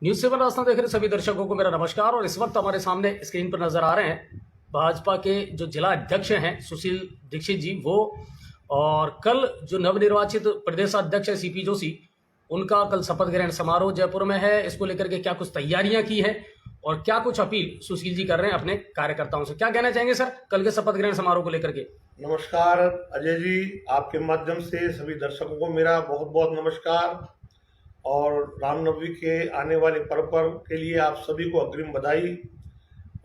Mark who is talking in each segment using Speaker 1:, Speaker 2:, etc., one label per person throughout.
Speaker 1: News 7 Rajasthan देख रहे सभी दर्शकों को मेरा नमस्कार। और इस वक्त हमारे सामने स्क्रीन पर नजर आ रहे हैं भाजपा के जो जिला अध्यक्ष हैं सुशील दीक्षित जी, वो और कल जो नवनिर्वाचित प्रदेश अध्यक्ष है सीपी जोशी, उनका कल शपथ ग्रहण समारोह जयपुर में है। इसको लेकर के क्या कुछ तैयारियां की है और क्या कुछ अपील सुशील जी कर रहे हैं अपने कार्यकर्ताओं से, क्या कहना चाहेंगे सर कल के शपथ ग्रहण समारोह को लेकर के?
Speaker 2: नमस्कार अजय जी, आपके माध्यम से सभी दर्शकों को मेरा बहुत बहुत नमस्कार और रामनवमी के आने वाले पर्व के लिए आप सभी को अग्रिम बधाई।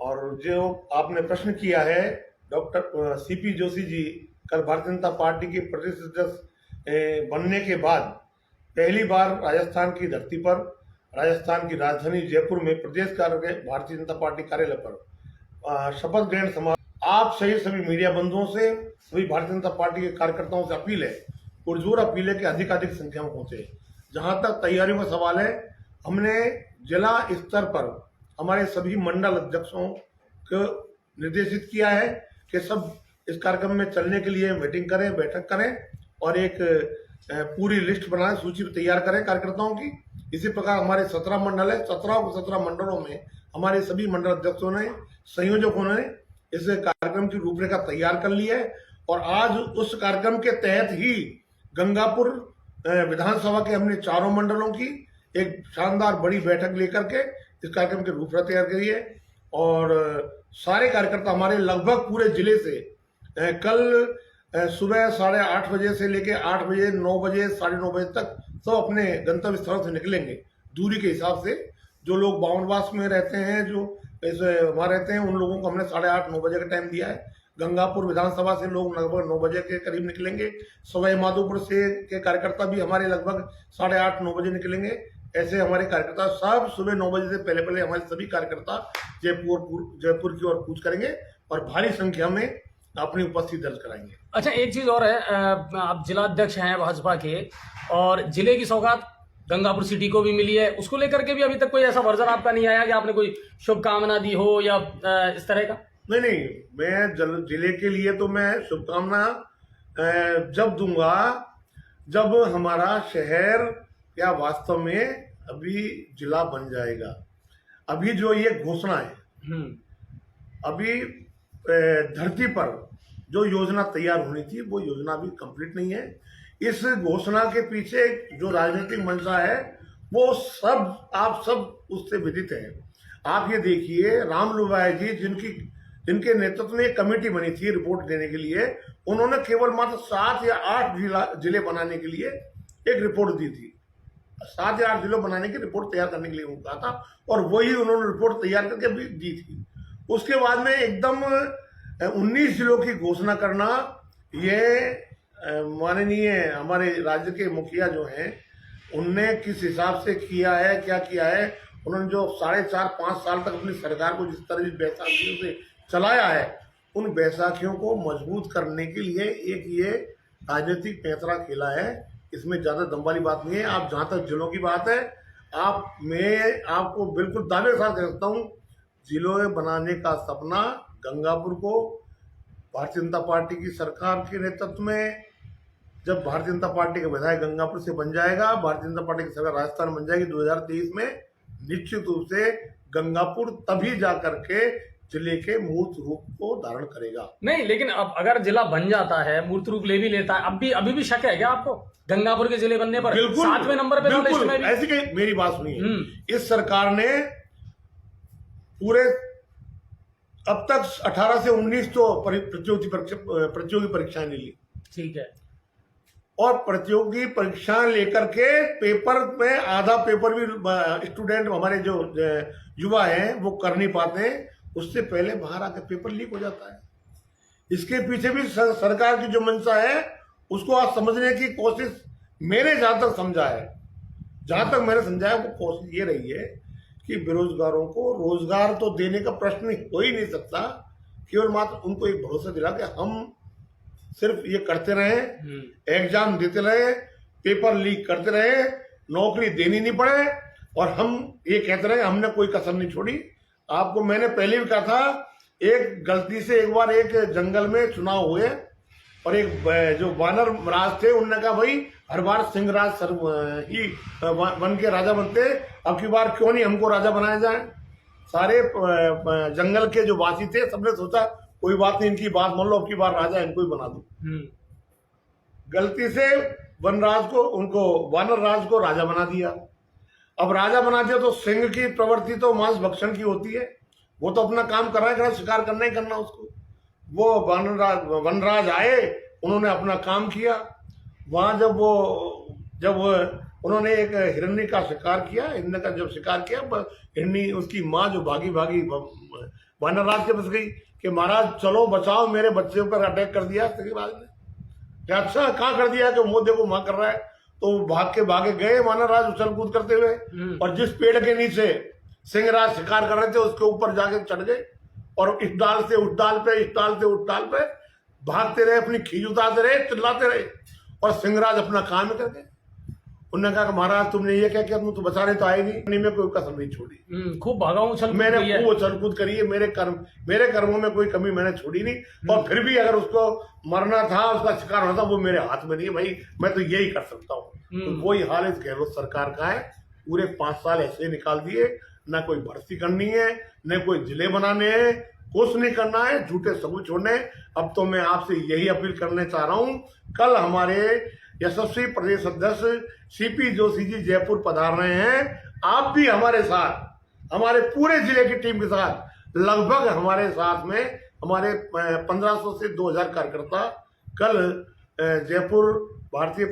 Speaker 2: और जो आपने प्रश्न किया है, डॉक्टर सीपी जोशी जी कल भारतीय जनता पार्टी के प्रदेश अध्यक्ष बनने के बाद पहली बार राजस्थान की धरती पर, राजस्थान की राजधानी जयपुर में प्रदेश कार्यालय भारतीय जनता पार्टी कार्यालय पर शपथ ग्रहण समारोह। आप सही सभी मीडिया बंधुओं से, सभी भारतीय जनता पार्टी के कार्यकर्ताओं से अपील है, पुरजोर अपील है कि अधिकाधिक संख्या में पहुंचे। जहां तक तैयारियों का सवाल है, हमने जिला स्तर पर हमारे सभी मंडल अध्यक्षों को निर्देशित किया है कि सब इस कार्यक्रम में चलने के लिए मीटिंग करें, बैठक करें और एक पूरी लिस्ट बनाएं, सूची तैयार करें कार्यकर्ताओं की। इसी प्रकार हमारे 17 मंडल है, 17 मंडलों में हमारे सभी मंडल अध्यक्षों ने, संयोजकों ने इस कार्यक्रम की रूपरेखा तैयार कर ली है। और आज उस कार्यक्रम के तहत ही गंगापुर विधानसभा के हमने चारों मंडलों की एक शानदार बड़ी बैठक लेकर के इस कार्यक्रम की रूपरेखा तैयार करी है। और सारे कार्यकर्ता हमारे लगभग पूरे जिले से कल सुबह 8:30 बजे से लेके 8 बजे, 9 बजे, 9:30 बजे तक सब अपने गंतव्य स्थल से निकलेंगे। दूरी के हिसाब से जो लोग बावनवास में रहते हैं, जो वहाँ रहते हैं, उन लोगों को हमने 8:30, 9 बजे का टाइम दिया है। गंगापुर विधानसभा से लोग लगभग 9 बजे के करीब निकलेंगे। सवाई माधोपुर से के कार्यकर्ता भी हमारे लगभग 8:30, 9 बजे निकलेंगे। ऐसे हमारे कार्यकर्ता सब सुबह 9 बजे से पहले हमारे सभी कार्यकर्ता जयपुर की ओर कूच करेंगे और भारी संख्या में अपनी उपस्थिति दर्ज कराएंगे।
Speaker 1: अच्छा, एक चीज और है, आप जिला अध्यक्ष हैं भाजपा के और जिले की सौगात गंगापुर सिटी को भी मिली है, उसको लेकर के भी अभी तक कोई ऐसा वर्जन आपका नहीं आया कि आपने कोई शुभकामना दी हो या इस तरह का?
Speaker 2: नहीं, मैं जिले के लिए तो मैं शुभकामना जब दूंगा जब हमारा शहर या वास्तव में अभी जिला बन जाएगा। अभी जो ये घोषणा है, अभी धरती पर जो योजना तैयार होनी थी वो योजना अभी कंप्लीट नहीं है। इस घोषणा के पीछे जो राजनीतिक मंशा है वो सब आप सब उससे विदित है। आप ये देखिए, राम लुबाई जी जिनके नेतृत्व में एक कमेटी बनी थी रिपोर्ट देने के लिए, उन्होंने केवल मात्र 7 या 8 जिले बनाने के लिए एक रिपोर्ट दी थी। 7 या 8 जिलों बनाने की रिपोर्ट तैयार करने के लिए कहा था और वही उन्होंने रिपोर्ट तैयार करके भी दी थी। उसके बाद में एकदम 19 जिलों की घोषणा करना, ये माननीय हमारे राज्य के मुखिया जो हैं उनने किस हिसाब से किया है, क्या किया है, उन्होंने जो 4.5-5 साल तक अपनी सरकार को जिस तरह की बैसाखियों से चलाया है, उन बैसाखियों को मजबूत करने के लिए एक ये राजनीतिक पैंतरा खेला है। इसमें ज्यादा दम वाली बात नहीं है। आप जहां तक जिलों की बात है, मैं आपको बिल्कुल दावे के साथ कह सकता हूं, जिलों बनाने का सपना गंगापुर को भारतीय जनता पार्टी की सरकार के नेतृत्व में, जब भारतीय जनता पार्टी का विधायक गंगापुर से बन जाएगा, भारतीय जनता पार्टी की सरकार राजस्थान बन जाएगी 2023 में, निश्चित रूप से गंगापुर तभी जाकर के जिले के मूर्त रूप को धारण करेगा।
Speaker 1: नहीं, लेकिन अब अगर जिला बन जाता है, मूर्त रूप ले भी लेता है, अभी भी शक है क्या आपको गंगापुर के जिले बनने पर?
Speaker 2: बिल्कुल
Speaker 1: 7वें नंबर पे था लिस्ट में भी।
Speaker 2: ऐसी कहीं मेरी बात सुनिए, इस सरकार ने पूरे अब तक 18 से 19 तो प्रतियोगी परीक्षाएं ले ली।
Speaker 1: ठीक है।
Speaker 2: और प्रतियोगी परीक्षा लेकर के पेपर में आधा पेपर भी स्टूडेंट हमारे जो युवा हैं वो कर नहीं पाते, उससे पहले बाहर आकर पेपर लीक हो जाता है। इसके पीछे भी सरकार की जो मंशा है उसको आज समझने की कोशिश मैंने जहां तक समझा है वो कोशिश ये रही है कि बेरोजगारों को रोजगार तो देने का प्रश्न हो ही नहीं सकता, केवल मात्र उनको एक भरोसा दिला कि हम सिर्फ ये करते रहे, एग्जाम देते रहे, पेपर लीक करते रहे, नौकरी देनी नहीं पड़े और हम ये कहते रहे हमने कोई कसर नहीं छोड़ी। आपको मैंने पहले भी कहा था, एक गलती से एक बार एक जंगल में चुनाव हुए और एक जो वानर राज थे, उनने कहा भाई हर बार सिंहराज सर ही बन के राजा बनते, अब की बार क्यों नहीं हमको राजा बनाया जाए। सारे जंगल के जो वासी थे सबने सोचा कोई बात नहीं, इनकी बात मान लो, अब की बार राजा इनको ही बना दो। गलती से वनराज को, उनको वानर राज को राजा बना दिया। अब राजा बना दिया तो सिंह की प्रवृत्ति तो मांस भक्षण की होती है, वो तो अपना काम कर रहा है, शिकार करना ही करना उसको। वो वनराज आए, उन्होंने अपना काम किया। वहां जब उन्होंने एक हिरनी का शिकार किया, हिरनी का जब शिकार किया, हिरनी उसकी माँ जो भागी भागी वानरराज के पास गई कि महाराज चलो बचाओ, मेरे बच्चे पर अटैक कर दिया सिंहराज ने। क्या अच्छा कहाँ कर दिया कि मोदी को माँ कर रहा है, तो भाग के भागे गए वानरराज उछल कूद करते हुए, और जिस पेड़ के नीचे सिंहराज शिकार कर रहे थे उसके ऊपर जाके चढ़ गए, और इस डाल से उस डाल पे, इस डाल से उस डाल पे भागते रहे, अपनी खींच उतारते रहे, चिल्लाते रहे, और सिंहराज अपना काम ही कर गए। उन्होंने कहा कि महाराज तुमने ये क्या किया, तुम तो बचाने तो आए नहीं, में कोई कसर नहीं छोड़ी।
Speaker 1: खूब भागा उछल
Speaker 2: मैंने खूब उछल कूद करी है, मेरे कर्मों में कोई कमी मैंने छोड़ी नहीं, और फिर भी अगर उसको मरना था, उसका शिकार होना था, वो मेरे हाथ में नहीं है भाई, मैं तो यही कर सकता हूँ। तो वही हाल इस गहलोत सरकार का है। पूरे 5 साल ऐसे निकाल दिए, ना कोई भर्ती करनी है, न कोई जिले बनाने हैं, कुछ नहीं करना है, झूठे सबूत छोड़ने। अब तो मैं आपसे यही अपील करने चाह रहा हूँ, कल हमारे यशस्वी प्रदेश अध्यक्ष सीपी जोशी जी जयपुर पधार रहे हैं, आप भी हमारे साथ, हमारे पूरे जिले की टीम के साथ, लगभग हमारे साथ में हमारे 1500 से 2000 कार्यकर्ता कल जयपुर भारतीय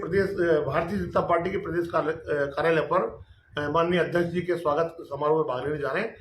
Speaker 2: जनता पार्टी के प्रदेश कार्यालय पर माननीय अध्यक्ष जी के स्वागत समारोह में भाग लेने जा रहे हैं।